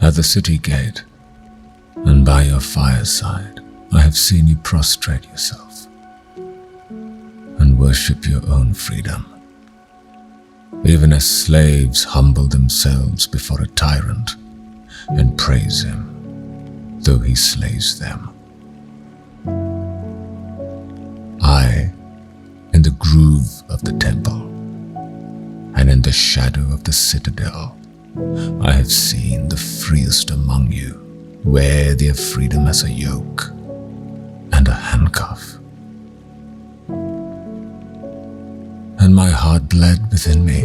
At the city gate and by your fireside, I have seen you prostrate yourself and worship your own freedom, even as slaves humble themselves before a tyrant and praise him, though he slays them. I, in the groove of the temple and in the shadow of the citadel, I have seen the freest among you wear their freedom as a yoke and a handcuff. And my heart bled within me,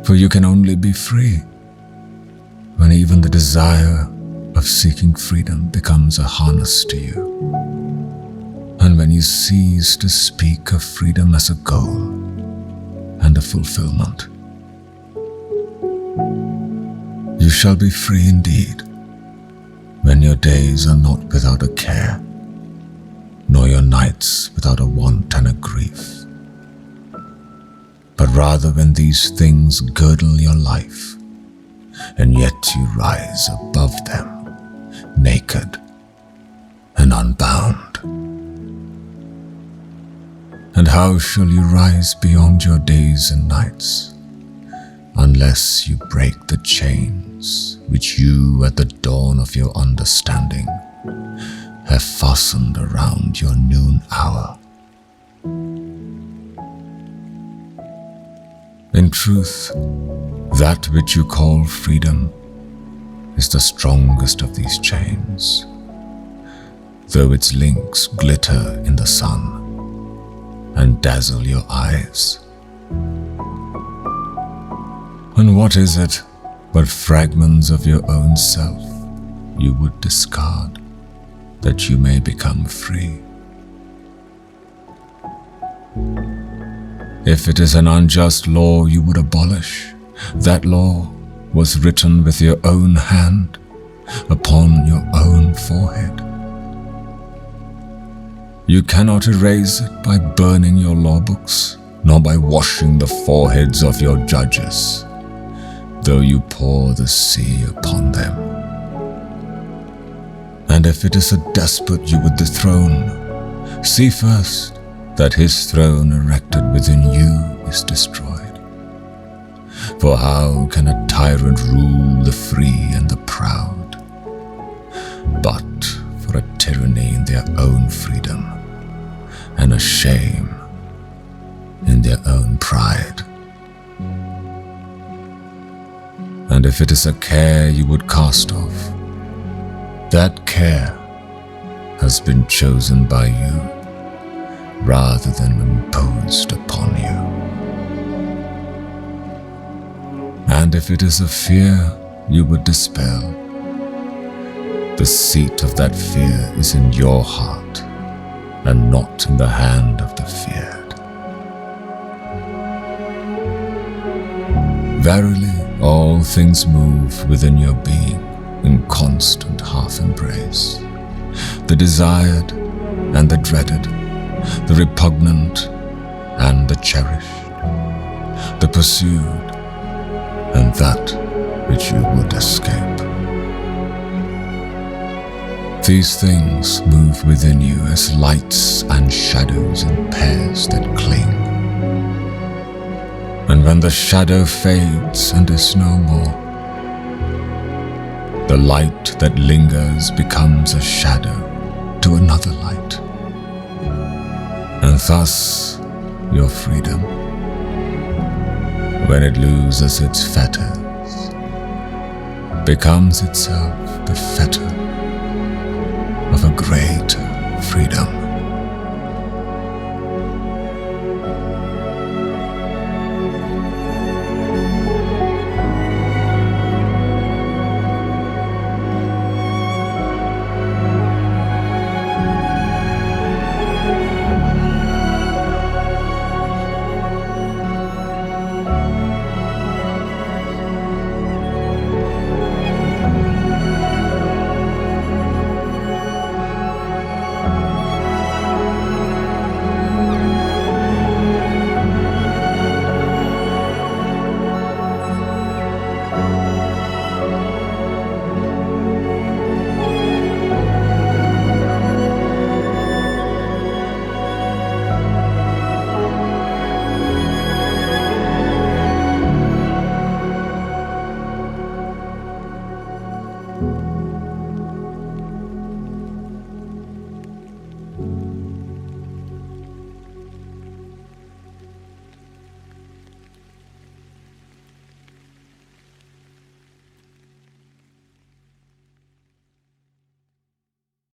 for you can only be free when even the desire of seeking freedom becomes a harness to you, and when you cease to speak of freedom as a goal and a fulfillment. You shall be free indeed when your days are not without a care, nor your nights without a want and a grief, but rather when these things girdle your life, and yet you rise above them, naked and unbound. And how shall you rise beyond your days and nights, unless you break the chains which you at the dawn of your understanding have fastened around your noon hour? In truth, that which you call freedom is the strongest of these chains, though its links glitter in the sun and dazzle your eyes. And what is it but fragments of your own self you would discard that you may become free? If it is an unjust law you would abolish, that law was written with your own hand upon your own forehead. You cannot erase it by burning your law books, nor by washing the foreheads of your judges, though you pour the sea upon them. And if it is a despot you would dethrone, see first that his throne erected within you is destroyed. For how can a tyrant rule the free and the proud, but for a tyranny in their own freedom and a shame in their own pride? And if it is a care you would cast off, that care has been chosen by you rather than imposed upon you. And if it is a fear you would dispel, the seat of that fear is in your heart and not in the hand of the feared. Verily, all things move within your being in constant half-embrace, the desired and the dreaded, the repugnant and the cherished, the pursued and that which you would escape. These things move within you as lights and shadows in pairs that cling. And when the shadow fades and is no more, the light that lingers becomes a shadow to another light. And thus your freedom, when it loses its fetters, becomes itself the fetter of a greater freedom.